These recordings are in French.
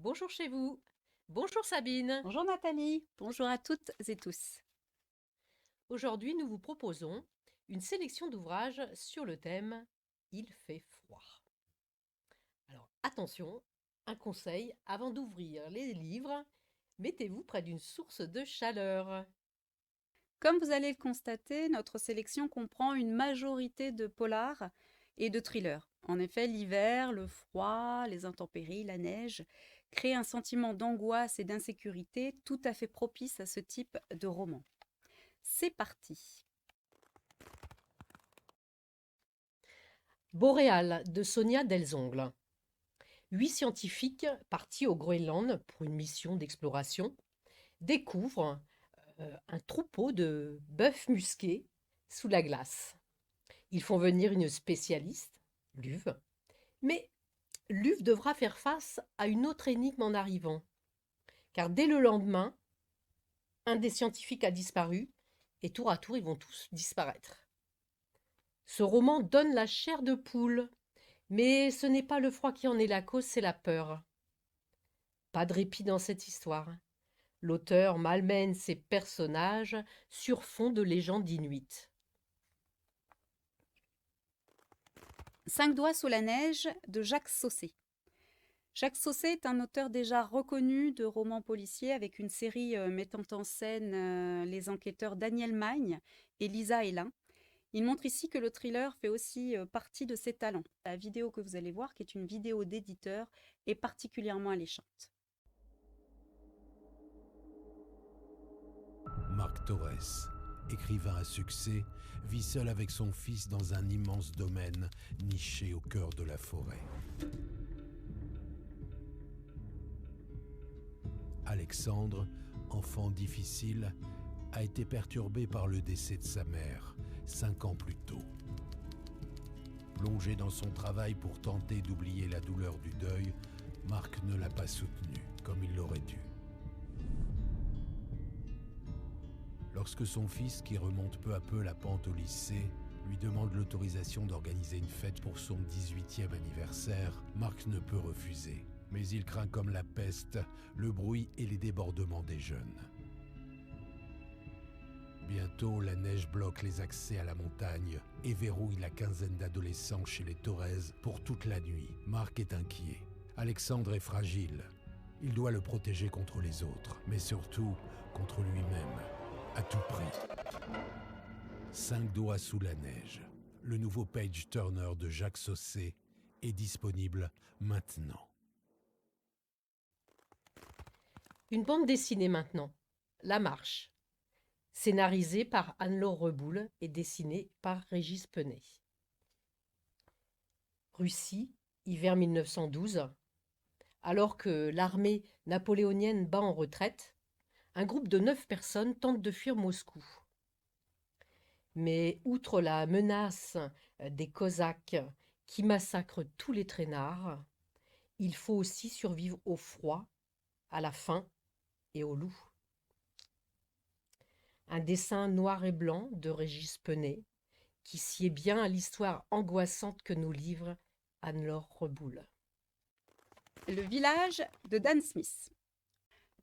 Bonjour chez vous. Bonjour Sabine. Bonjour Nathalie, bonjour à toutes et tous. Aujourd'hui, nous vous proposons une sélection d'ouvrages sur le thème Il fait froid. Alors attention, un conseil avant d'ouvrir les livres, mettez-vous près d'une source de chaleur. Comme vous allez le constater, notre sélection comprend une majorité de polars et de thrillers. En effet, l'hiver, le froid, les intempéries, la neige créent un sentiment d'angoisse et d'insécurité tout à fait propice à ce type de roman. C'est parti. Boréal de Sonia Delzongle. 8 scientifiques partis au Groenland pour une mission d'exploration découvrent un troupeau de bœufs musqués sous la glace. Ils font venir une spécialiste, Luve, mais Luve devra faire face à une autre énigme en arrivant, car dès le lendemain, un des scientifiques a disparu, et tour à tour, ils vont tous disparaître. Ce roman donne la chair de poule, mais ce n'est pas le froid qui en est la cause, c'est la peur. Pas de répit dans cette histoire. L'auteur malmène ses personnages sur fond de légendes inuites. 5 doigts sous la neige de Jacques Saussé. Jacques Saussé est un auteur déjà reconnu de romans policiers avec une série mettant en scène les enquêteurs Daniel Magne et Lisa Hélin. Il montre ici que le thriller fait aussi partie de ses talents. La vidéo que vous allez voir, qui est une vidéo d'éditeur, est particulièrement alléchante. Marc Torres, écrivain à succès, vit seul avec son fils dans un immense domaine niché au cœur de la forêt. Alexandre, enfant difficile, a été perturbé par le décès de sa mère, 5 ans plus tôt. Plongé dans son travail pour tenter d'oublier la douleur du deuil, Marc ne l'a pas soutenu comme il l'aurait dû. Lorsque son fils, qui remonte peu à peu la pente au lycée, lui demande l'autorisation d'organiser une fête pour son 18e anniversaire, Marc ne peut refuser. Mais il craint comme la peste le bruit et les débordements des jeunes. Bientôt, la neige bloque les accès à la montagne et verrouille la quinzaine d'adolescents chez les Torres pour toute la nuit. Marc est inquiet. Alexandre est fragile. Il doit le protéger contre les autres, mais surtout contre lui-même, à tout prix. 5 doigts sous la neige. Le nouveau page turner de Jacques Saussé est disponible maintenant. Une bande dessinée maintenant, La Marche, scénarisée par Anne-Laure Reboul et dessinée par Régis Penet. Russie, hiver 1912. Alors que l'armée napoléonienne bat en retraite, un groupe de 9 personnes tente de fuir Moscou. Mais outre la menace des Cosaques qui massacrent tous les traînards, il faut aussi survivre au froid, à la faim et au loup. Un dessin noir et blanc de Régis Penet qui sied bien à l'histoire angoissante que nous livre Anne-Laure Reboul. Le village de Dan Smith.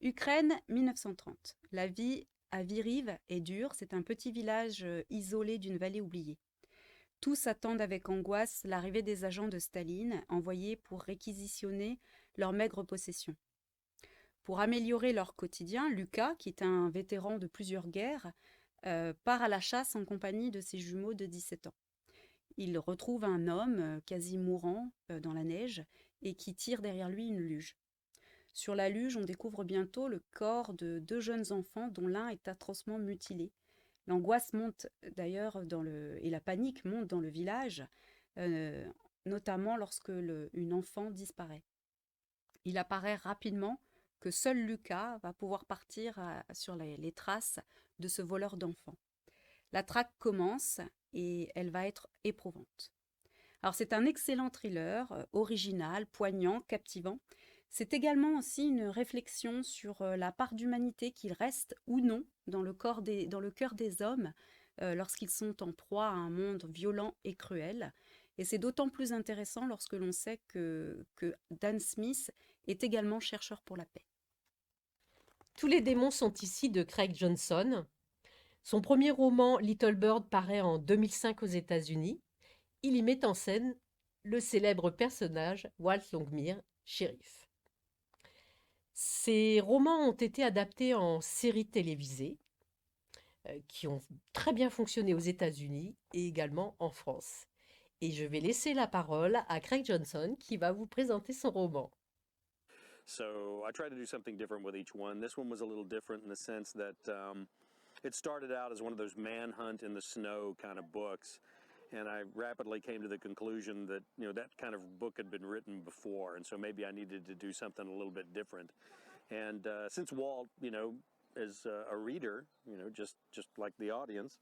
Ukraine, 1930. La vie à Vyriv est dure. C'est un petit village isolé d'une vallée oubliée. Tous attendent avec angoisse l'arrivée des agents de Staline envoyés pour réquisitionner leurs maigres possessions. Pour améliorer leur quotidien, Lucas, qui est un vétéran de plusieurs guerres, part à la chasse en compagnie de ses jumeaux de 17 ans. Il retrouve un homme quasi mourant dans la neige et qui tire derrière lui une luge. Sur la luge, on découvre bientôt le corps de 2 jeunes enfants dont l'un est atrocement mutilé. L'angoisse monte d'ailleurs et la panique monte dans le village, notamment lorsque une enfant disparaît. Il apparaît rapidement que seul Lucas va pouvoir partir sur les traces de ce voleur d'enfants. La traque commence et elle va être éprouvante. Alors c'est un excellent thriller, original, poignant, captivant. C'est également aussi une réflexion sur la part d'humanité qu'il reste ou non dans le cœur des hommes lorsqu'ils sont en proie à un monde violent et cruel. Et c'est d'autant plus intéressant lorsque l'on sait que Dan Smith est également chercheur pour la paix. Tous les démons sont ici de Craig Johnson. Son premier roman, Little Bird, paraît en 2005 aux États-Unis. Il y met en scène le célèbre personnage Walt Longmire, shérif. Ces romans ont été adaptés en séries télévisées qui ont très bien fonctionné aux États-Unis et également en France. Et je vais laisser la parole à Craig Johnson qui va vous présenter son roman. So I tried to do something different with each one. This one was a little different in the sense that it started out as one of those manhunt in the snow kind of books. And I rapidly came to the conclusion that, that kind of book had been written before. And so maybe I needed to do something a little bit different. And since Walt, is a reader, just like the audience,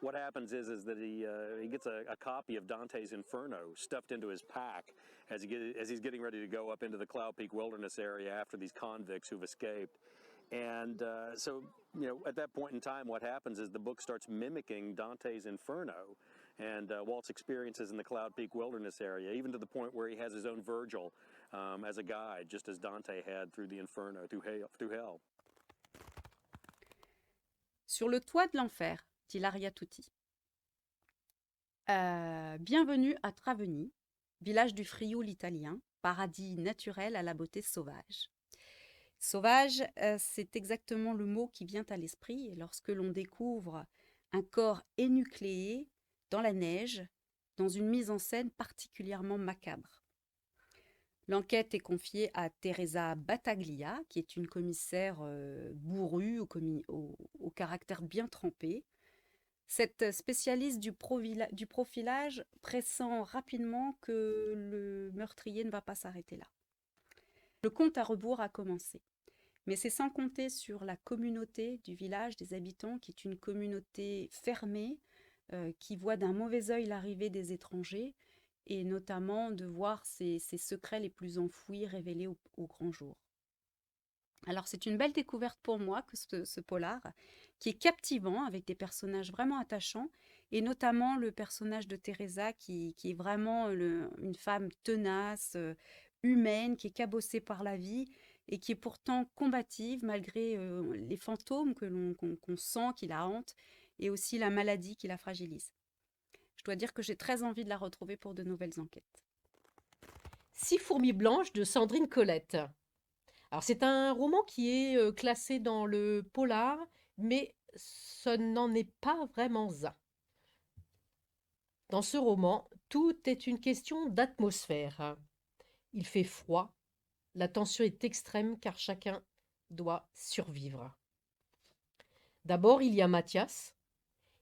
what happens is that he gets a copy of Dante's Inferno stuffed into his pack as he's getting ready to go up into the Cloud Peak Wilderness area after these convicts who've escaped. And so, at that point in time, what happens is the book starts mimicking Dante's Inferno and Walt's experiences in the Cloud Peak Wilderness area, even to the point where he has his own Virgil as a guide, just as Dante had through the Inferno, through hell. Sur le toit de l'enfer, dit Laria Tutti. Bienvenue à Travegnies, village du Frioul italien, paradis naturel à la beauté sauvage. Sauvage, c'est exactement le mot qui vient à l'esprit lorsque l'on découvre un corps énucléé dans la neige, dans une mise en scène particulièrement macabre. L'enquête est confiée à Teresa Battaglia, qui est une commissaire bourrue, au caractère bien trempé. Cette spécialiste du profilage pressent rapidement que le meurtrier ne va pas s'arrêter là. Le compte à rebours a commencé. Mais c'est sans compter sur la communauté du village, des habitants, qui est une communauté fermée, qui voit d'un mauvais œil l'arrivée des étrangers, et notamment de voir ses secrets les plus enfouis révélés au grand jour. Alors c'est une belle découverte pour moi que ce polar, qui est captivant, avec des personnages vraiment attachants, et notamment le personnage de Teresa, qui est vraiment une femme tenace, humaine, qui est cabossée par la vie, et qui est pourtant combative malgré les fantômes qu'on sent qui la hantent, et aussi la maladie qui la fragilise. Je dois dire que j'ai très envie de la retrouver pour de nouvelles enquêtes. 6 fourmis blanches de Sandrine Colette. Alors c'est un roman qui est classé dans le polar, mais ce n'en est pas vraiment un. Dans ce roman, tout est une question d'atmosphère. Il fait froid, la tension est extrême car chacun doit survivre. D'abord, il y a Mathias.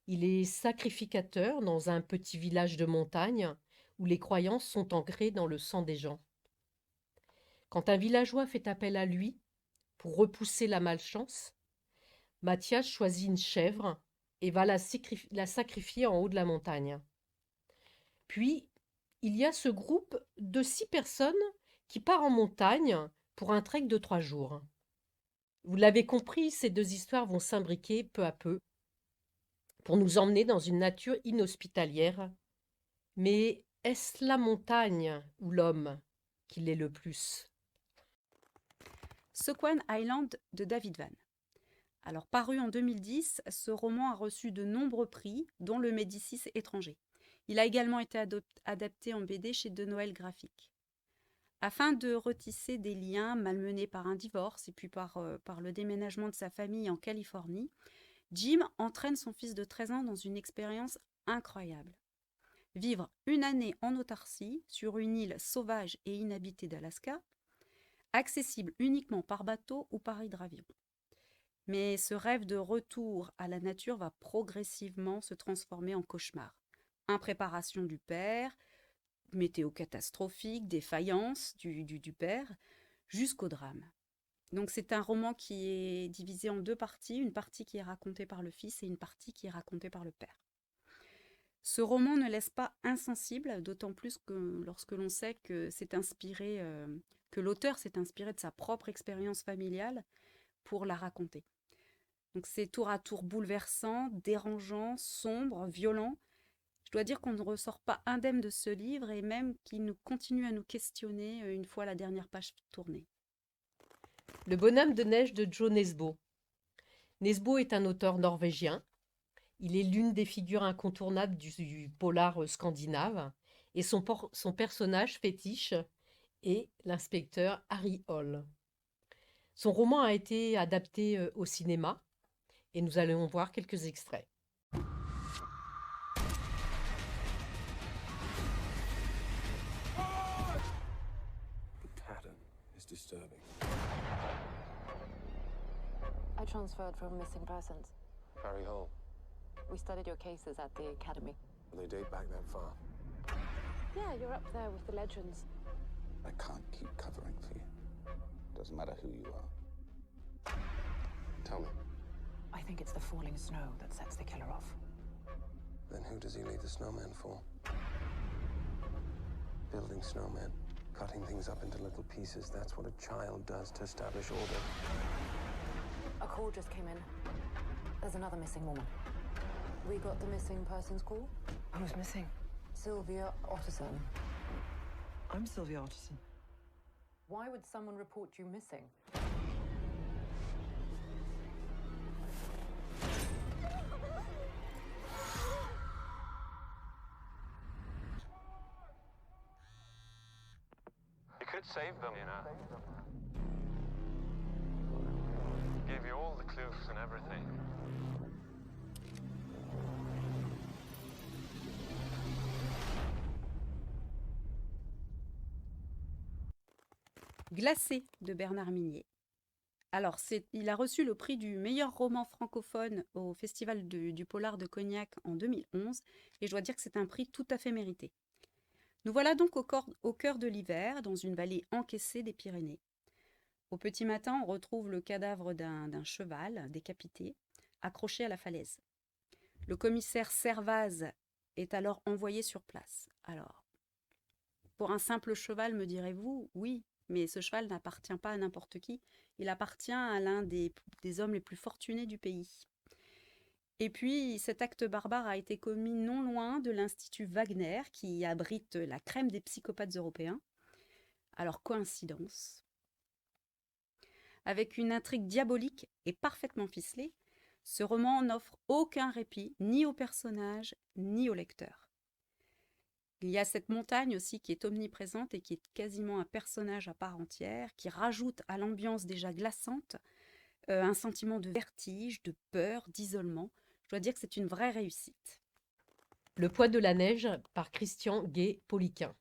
Il est sacrificateur dans un petit village de montagne où les croyances sont ancrées dans le sang des gens. Quand un villageois fait appel à lui pour repousser la malchance, Mathias choisit une chèvre et va la sacrifier en haut de la montagne. Puis, il y a ce groupe de 6 personnes qui part en montagne pour un trek de 3 jours. Vous l'avez compris, ces 2 histoires vont s'imbriquer peu à peu pour nous emmener dans une nature inhospitalière. Mais est-ce la montagne ou l'homme qui l'est le plus ? Sequan Island de David Vann. Alors, paru en 2010, ce roman a reçu de nombreux prix, dont le Médicis étranger. Il a également été adapté en BD chez De Noël Graphique. Afin de retisser des liens malmenés par un divorce et puis par le déménagement de sa famille en Californie, Jim entraîne son fils de 13 ans dans une expérience incroyable. Vivre une année en autarcie sur une île sauvage et inhabitée d'Alaska, accessible uniquement par bateau ou par hydravion. Mais ce rêve de retour à la nature va progressivement se transformer en cauchemar. Impréparation du père, météo catastrophique, défaillance du père, jusqu'au drame. Donc c'est un roman qui est divisé en 2 parties, une partie qui est racontée par le fils et une partie qui est racontée par le père. Ce roman ne laisse pas insensible, d'autant plus que lorsque l'on sait que que l'auteur s'est inspiré de sa propre expérience familiale pour la raconter. Donc c'est tour à tour bouleversant, dérangeant, sombre, violent. Je dois dire qu'on ne ressort pas indemne de ce livre et même qu'il nous continue à nous questionner une fois la dernière page tournée. Le bonhomme de neige de Joe Nesbo. Nesbo est un auteur norvégien. Il est l'une des figures incontournables du polar scandinave et son personnage fétiche est l'inspecteur Harry Hole. Son roman a été adapté au cinéma et nous allons voir quelques extraits. The pattern is disturbing. I transferred from missing persons. Harry Hole, We studied your cases at the academy. will they date back that far? Yeah, you're up there with the legends. I can't keep covering for you. Doesn't matter who you are. Tell me, I think it's the falling snow that sets the killer off. then who does he leave the snowman for? Building snowmen, cutting things up into little pieces, that's what a child does to establish order. A call just came in. There's another missing woman. We got the missing persons call? Who's missing? Sylvia Otterson. I'm Sylvia Otterson. Why would someone report you missing? You could save them, you know. Gave you all the clues and everything. Glacé de Bernard Minier. Alors, il a reçu le prix du meilleur roman francophone au Festival du Polar de Cognac en 2011 et je dois dire que c'est un prix tout à fait mérité. Nous voilà donc au cœur de l'hiver, dans une vallée encaissée des Pyrénées. Au petit matin, on retrouve le cadavre d'un cheval décapité, accroché à la falaise. Le commissaire Servaz est alors envoyé sur place. Alors, pour un simple cheval, me direz-vous, oui, mais ce cheval n'appartient pas à n'importe qui, il appartient à l'un des hommes les plus fortunés du pays. Et puis, cet acte barbare a été commis non loin de l'Institut Wagner, qui abrite la crème des psychopathes européens. Alors, coïncidence. Avec une intrigue diabolique et parfaitement ficelée, ce roman n'offre aucun répit ni au personnage ni au lecteur. Il y a cette montagne aussi qui est omniprésente et qui est quasiment un personnage à part entière, qui rajoute à l'ambiance déjà glaçante un sentiment de vertige, de peur, d'isolement. Je dois dire que c'est une vraie réussite. Le poids de la neige par Christian Guay-Poliquin.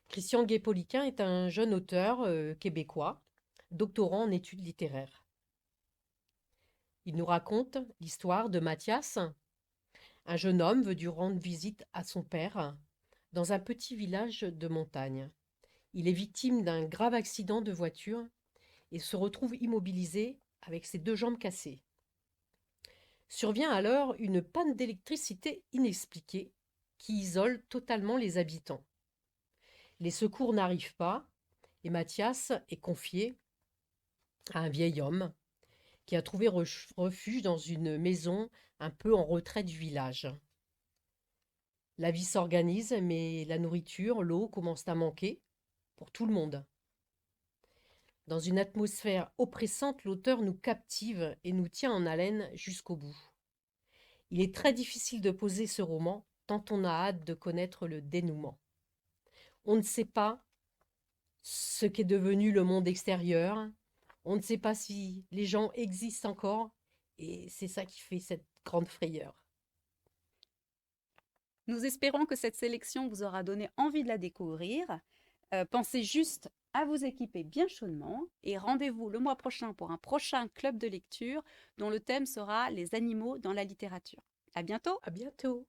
Christian Guay-Poliquin est un jeune auteur québécois, doctorant en études littéraires. Il nous raconte l'histoire de Mathias, un jeune homme venu rendre visite à son père dans un petit village de montagne. Il est victime d'un grave accident de voiture et se retrouve immobilisé avec ses 2 jambes cassées. Survient alors une panne d'électricité inexpliquée qui isole totalement les habitants. Les secours n'arrivent pas et Mathias est confié à un vieil homme qui a trouvé refuge dans une maison un peu en retrait du village. La vie s'organise, mais la nourriture, l'eau commencent à manquer pour tout le monde. Dans une atmosphère oppressante, l'auteur nous captive et nous tient en haleine jusqu'au bout. Il est très difficile de poser ce roman, tant on a hâte de connaître le dénouement. On ne sait pas ce qu'est devenu le monde extérieur, on ne sait pas si les gens existent encore, et c'est ça qui fait cette grande frayeur. Nous espérons que cette sélection vous aura donné envie de la découvrir. Pensez juste à vous équiper bien chaudement et rendez-vous le mois prochain pour un prochain club de lecture dont le thème sera les animaux dans la littérature. À bientôt! À bientôt!